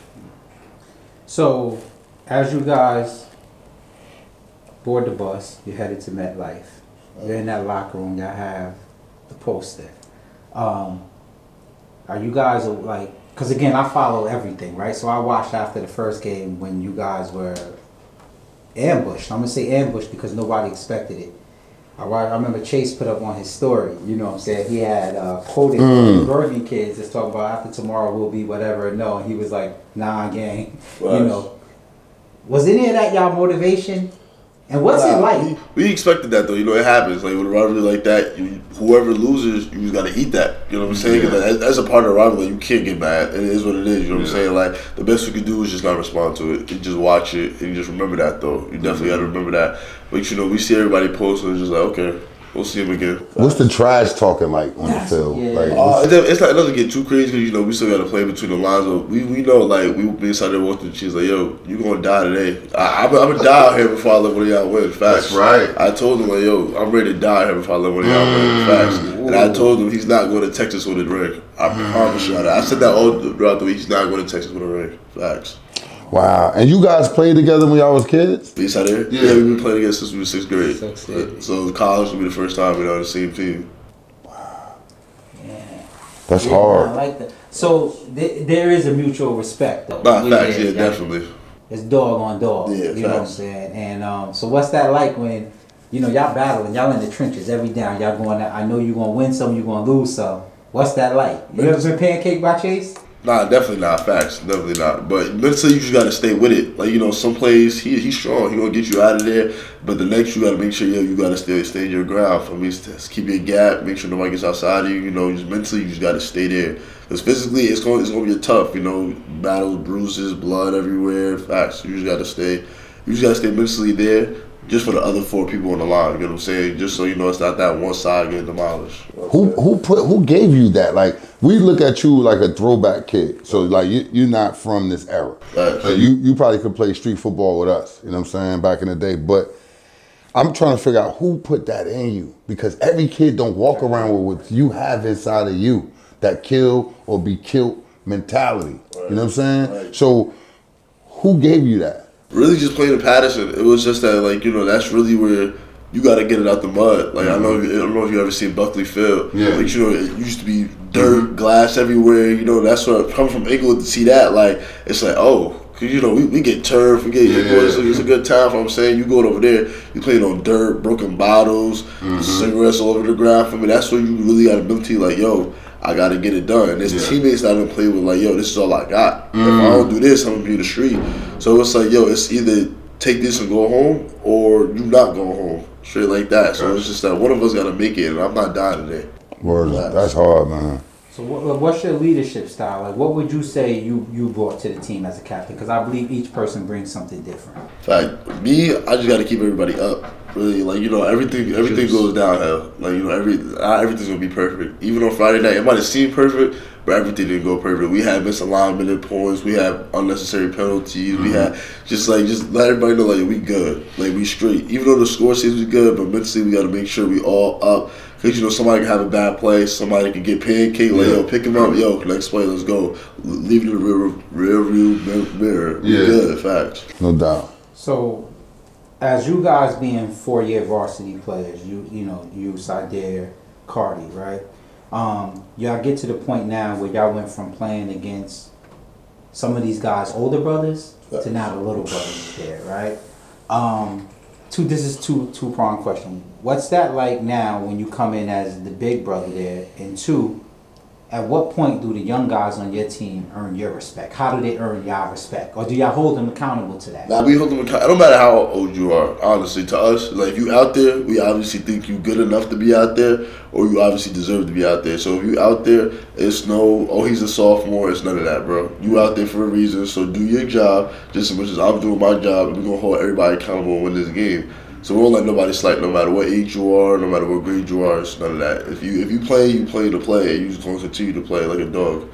So, as you guys board the bus, you're headed to MetLife. You're in that locker room, y'all have the poster. Are you guys like? Because again, I follow everything, right? So I watched after the first game when you guys were ambushed. I'm gonna say ambushed because nobody expected it. I remember Chase put up on his story, you know what I'm saying? He had quoted the Bergen kids that's talking about after tomorrow will be whatever. No, he was like, nah, gang. Right. You know. Was any of that y'all motivation? And what's it like? We expected that though, you know, it happens. Like with a rivalry like that, whoever loses, you just gotta eat that. You know what I'm saying? Yeah. That's a part of the rivalry. You can't get mad. It is what it is. You know what I'm saying? Like the best we can do is just not respond to it. You just watch it and you just remember that though. You definitely gotta remember that. But you know, we see everybody post and it's just like, okay, we'll see him again. What's the trash talking like on the field? Yeah. Like, it doesn't get too crazy because you know we still got to play between the lines. But we know like we be inside there walking the cheese like, yo, you gonna die today. I'm gonna die out here before I let one of y'all win. Facts. That's right. I told him like, yo, I'm ready to die out here before I let one of y'all win. Facts. And I told him he's not going to Texas with a ring. I promise you that. I said that all throughout the week. He's not going to Texas with a ring. Facts. Wow. And you guys played together when y'all was kids? East out there? Yeah, we've been playing together since we were 6th grade. So college will be the first time we're on the same team. Wow. Yeah. That's hard. I like that. So there is a mutual respect though. Facts, definitely. It's dog on dog. Yeah, you know what I'm saying? And so what's that like when, you know, y'all battling, y'all in the trenches every down, y'all going out, I know you're going to win some, you're going to lose some. What's that like? You ever been pancaked by Chase? Nah, definitely not. Facts, definitely not. But mentally, you just gotta stay with it. Like you know, some plays he's strong. He gonna get you out of there. But the next, you gotta make sure you gotta stay in your ground. For me, keep your gap. Make sure nobody gets outside of you. You know, just mentally, you just gotta stay there. Because physically, it's gonna be tough. You know, battles, bruises, blood everywhere. Facts. You just gotta stay. You just gotta stay mentally there. Just for the other 4 people on the line, you know what I'm saying? Just so you know it's not that one side getting demolished. You know who gave you that? Like we look at you like a throwback kid. So like you're not from this era. Right. So you probably could play street football with us, you know what I'm saying, back in the day. But I'm trying to figure out who put that in you. Because every kid don't walk around with what you have inside of you. That kill or be killed mentality. Right. You know what I'm saying? Right. So who gave you that? Really just playing in Patterson. It was just that, like, you know, that's really where you got to get it out the mud. Like, I don't know if you ever seen Buckley Field. Yeah. Like, you know, it used to be dirt, glass everywhere. You know, that's what, coming from Inglewood to see that, like, it's like, oh, because, you know, we get turf, we get, it's a good time. I'm saying, you going over there, you playing on dirt, broken bottles, cigarettes all over the ground. For me, that's where you really got to mentally, like, yo, I got to get it done. There's teammates that I don't play with, like, yo, this is all I got. If I don't do this, I'm going to be in the street. So it's like, yo, it's either take this and go home or you not go home. Straight like that. So it's just that one of us got to make it, and I'm not dying today. Word, that's hard, man. So what's your leadership style? Like, what would you say you brought to the team as a captain? Because I believe each person brings something different. Fact, me, I just got to keep everybody up. Really, like, you know, everything goes downhill. Like, you know, everything's gonna be perfect. Even on Friday night, it might have seemed perfect, but everything didn't go perfect. We had misalignment in points. We had unnecessary penalties. We had just let everybody know, like, we good, like, we straight. Even though the score seems to be good, but mentally we got to make sure we all up. Because, you know, somebody can have a bad play, somebody can get pancake, like, yo, pick him up, yo, next play, let's go. Leave it in the rear view mirror. We good, facts. No doubt. So, as you guys being 4-year varsity players, you know, you, Sidair, Cardi, right? Y'all get to the point now where y'all went from playing against some of these guys' older brothers to now the little brothers there, right? This is two-pronged question. What's that like now when you come in as the big brother there? And 2, at what point do the young guys on your team earn your respect? How do they earn y'all respect? Or do y'all hold them accountable to that? Nah, we hold them accountable. It don't matter how old you are, honestly. To us, like, if you out there, we obviously think you good enough to be out there, or you obviously deserve to be out there. So if you out there, it's no, oh, he's a sophomore. It's none of that, bro. You out there for a reason, so do your job just as much as I'm doing my job, and we're going to hold everybody accountable and win this game. So we won't let nobody slight, no matter what age you are, no matter what grade you are. It's none of that. If you play, you play to play. You just going to continue to play like a dog.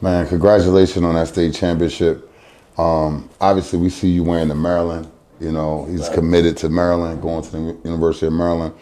Man, congratulations on that state championship. Obviously, we see you wearing the Maryland. You know, he's committed to Maryland, going to the University of Maryland.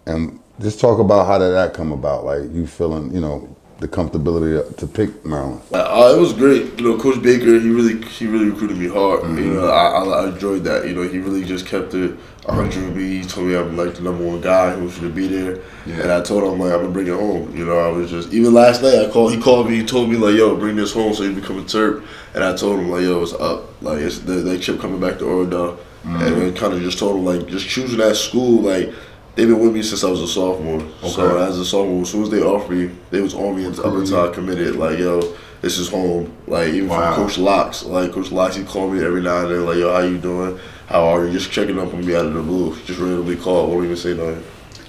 And just talk about how did that come about? Like, you feeling, you know, the comfortability to pick Maryland? It was great. You know, Coach Baker, he really recruited me hard. You know, I enjoyed that. You know, he really just kept it 100 me. He told me I'm like the #1 guy who should be there. Yeah. And I told him like I'm gonna bring it home. You know, I was just even last night he called me, he told me like, yo, bring this home so you become a Terp. And I told him like, yo, it's up. Like it's the chip coming back to Oradell. And then kind of just told him like just choosing that school, like they've been with me since I was a sophomore. Okay. So as a sophomore, as soon as they offered me, they was on me up until I committed. Like, yo, this is home. Like even from Coach Locks. Like Coach Locks, he called me every now and then, like, yo, how you doing? How are you? Just checking up on me out of the blue. Just randomly call, won't even say nothing.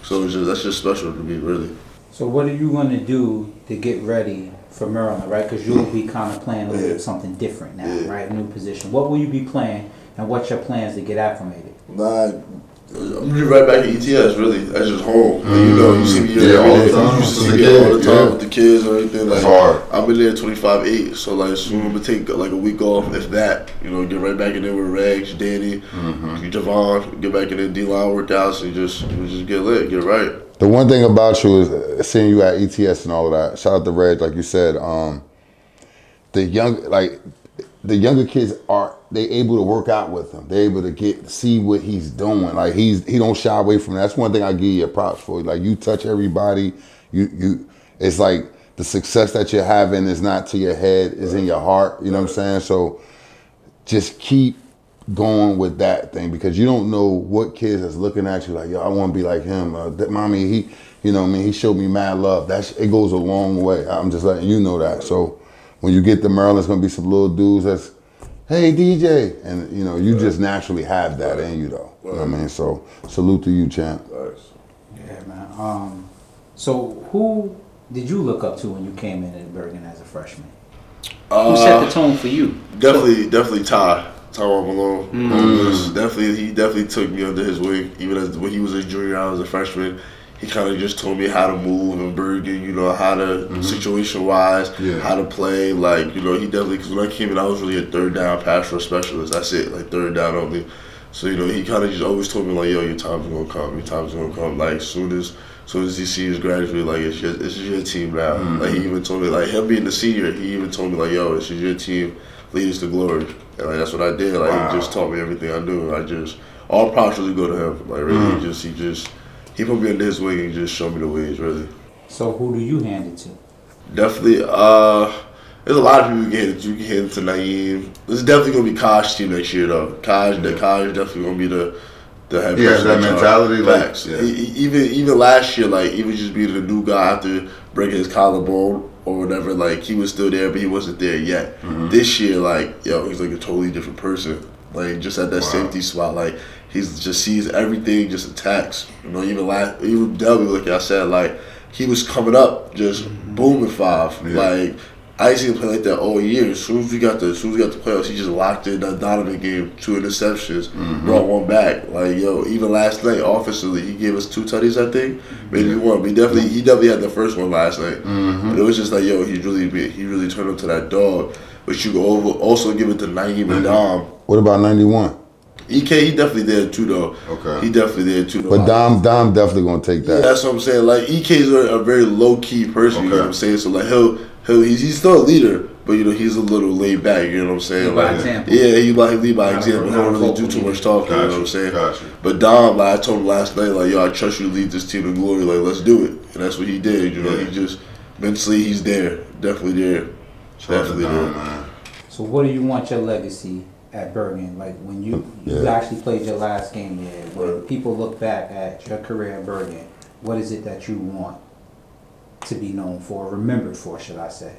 So that's just special to me, really. So what are you gonna do to get ready for Maryland, right? Because you'll be kind of playing a little something different now, right? New position. What will you be playing, and what's your plans to get acclimated? Nah, I'm just right back at ETS, really. That's just home. Like, you know, you see me here all the time. You see me here all the time with the kids and everything. Like, hard. I've been there 25/8, so like soon I'm gonna take like a week off, if that. You know, get right back in there with Regs, Danny, Javon, get back in there, D-line workouts, and just get lit, get right. The one thing about you is seeing you at ETS and all of that. Shout out to Reg, like you said. The younger kids they able to work out with him. They able to see what he's doing. Like he don't shy away from that. That's one thing I give you props for. Like you touch everybody. It's like the success that you're having is not to your head, is in your heart. You know what I'm saying? So just keep going with that thing, because you don't know what kids is looking at you like, yo, I want to be like him. Mommy, you know what I mean? He showed me mad love. It goes a long way. I'm just letting you know that. So when you get to Maryland, it's gonna be some little dudes that's, hey DJ, and you know you just naturally have that in you though. You know what I mean? So salute to you, champ. Yeah, man. So who did you look up to when you came in at Bergen as a freshman? Who set the tone for you? Definitely Ty Malone. He definitely took me under his wing. Even when he was a junior, I was a freshman. He kind of just told me how to move in Bergen, you know, how to, situation-wise, how to play. Like, you know, he definitely, because when I came in, I was really a third down pass rush specialist. That's it, like third down only. So, you know, he kind of just always told me, like, yo, your time's going to come. Your time's going to come. Like, as soon as he sees graduate, like, it's your team now. Like, he even told me, like, him being the senior, he even told me, like, yo, it's your team. Lead us to glory. And, like, that's what I did. Like, he just taught me everything I knew. All props really go to him. Like, really, he put me under his wing and just showed me the ways, really. So who do you hand it to? Definitely, there's a lot of people you can hand it to. You can hand it to Naeem. This is definitely going to be Kaj's team next year, though. Kaj definitely going to be the head person. Yeah, that mentality. Facts. Even last year, like, even just being the new guy after breaking his collarbone or whatever, like, he was still there, but he wasn't there yet. This year, like, yo, he's like a totally different person. Like, just at that safety spot, like, he just sees everything, just attacks. You know, even W, like I said, like, he was coming up, just booming 5. Like, I ain't seen him play like that all year. As soon as we got the playoffs, he just locked in that Donovan game, 2 interceptions, brought 1 back. Like, yo, even last night, offensively, he gave us 2 tutties, I think, maybe 1. But he definitely had the first one last night. And it was just like, yo, he really turned into that dog. But you go also give it to Naeem and Dom. What about 91? EK, he definitely there too, though. Okay. He definitely there too, though. But Dom definitely gonna take that. Yeah, that's what I'm saying. Like, EK's a very low key person. You know what I'm saying? So like he's still a leader, but you know he's a little laid back. You know what I'm saying? By example. Yeah, he lead by example. He don't really do too much talking. You know what I'm saying? But Dom, like I told him last night, like, yo, I trust you to lead this team to glory. Like, let's do it. And that's what he did. You know, he just mentally he's there, definitely there, definitely there. Man. So what do you want your legacy at Bergen? Like when you actually played your last game there, when people look back at your career at Bergen, what is it that you want to be known for, remembered for, should I say?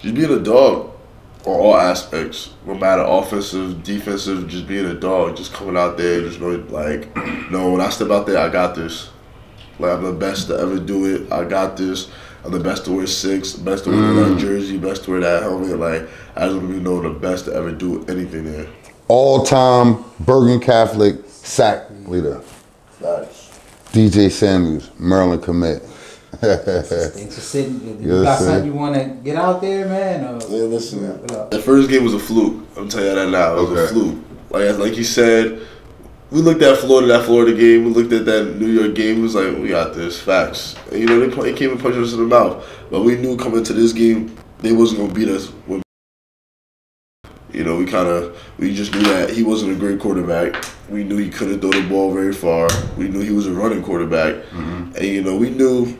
Just being a dog on all aspects, no matter offensive, defensive, just being a dog, just coming out there, just know, like, no, when I step out there, I got this. Like, I'm the best to ever do it. I got this. I'm the best to wear 6, best to wear that jersey, best to wear that helmet. Like, I just want to be known the best to ever do anything there. All-time Bergen Catholic sack leader. Nice. DJ Samuels, Maryland commit. Thanks for sitting. You got something you want to get out there, man? Or, yeah, listen. The first game was a fluke. I'm telling you that now. It was a fluke. Like you said, we looked at that Florida game. We looked at that New York game. We was like, we got this. Facts. And, you know, they came and punched us in the mouth. But we knew coming to this game, they wasn't going to beat us. You know, we just knew that he wasn't a great quarterback. We knew he couldn't throw the ball very far. We knew he was a running quarterback. And, you know, we knew,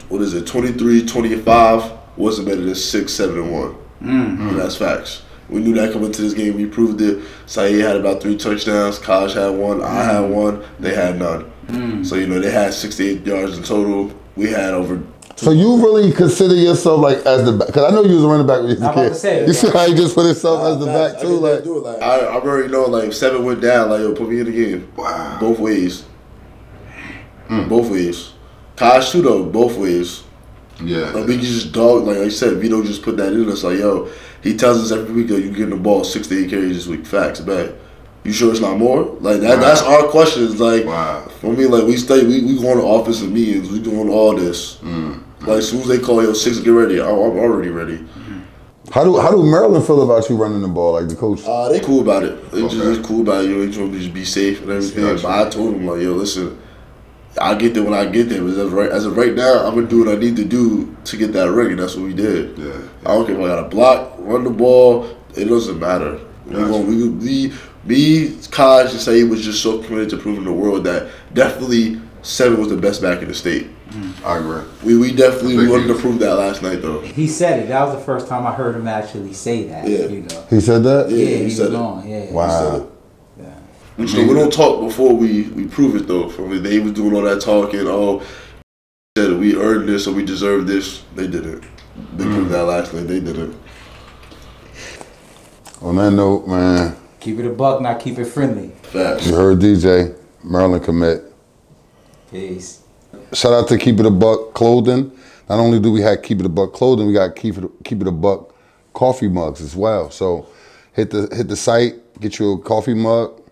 23, 25 wasn't better than 6, 7, and 1. And that's facts. We knew that coming into this game. We proved it. C.L.T.A had about 3 touchdowns. Kaj had 1. I had 1. They had none. So, you know, they had 68 yards in total. We had over. So you really consider yourself like as the back? Because I know you was a running back when you was a kid. Say, you see how he just put himself as the back too? Like, I already know, like, if 7 went down, like, yo, put me in the game. Wow. Both ways. Both ways. Kaj too, though, both ways. Yeah. Like, we can just dog, like I said, Vito just put that in us. Like, yo, he tells us every week, yo, you getting the ball 6 to 8 carries this week. Facts, back. You sure it's not more? Like, that's our questions. Like, for me, like, we going to offensive meetings. We doing all this. Like, as soon as they call, yo, 6, get ready, I'm already ready. How do Maryland feel about you running the ball, like the coach? They cool about it. They just cool about it. Yo, they just want me to just be safe and everything. But I told them, like, yo, listen, I'll get there when I get there. But as of right now, I'm going to do what I need to do to get that ring, and that's what we did. Yeah. I don't care if I got to block, run the ball. It doesn't matter. Me, Kaj, and say he was just so committed to proving the world that definitely 7 was the best back in the state. I agree. We definitely wanted to prove that last night, though. He said it. That was the first time I heard him actually say that. Yeah. You know. He said that? Yeah, he said was it. on. Yeah. Wow. We don't talk before we prove it, though. From they was doing all that talking, said we earned this or we deserve this. They didn't. They proved that last night. They didn't. On that note, man. Keep it a buck, not keep it friendly. Facts. You heard DJ, Maryland commit. Peace. Shout out to Keep It a Buck Clothing. Not only do we have Keep It a Buck Clothing, we got Keep It a Buck coffee mugs as well. So hit the site, get you a coffee mug.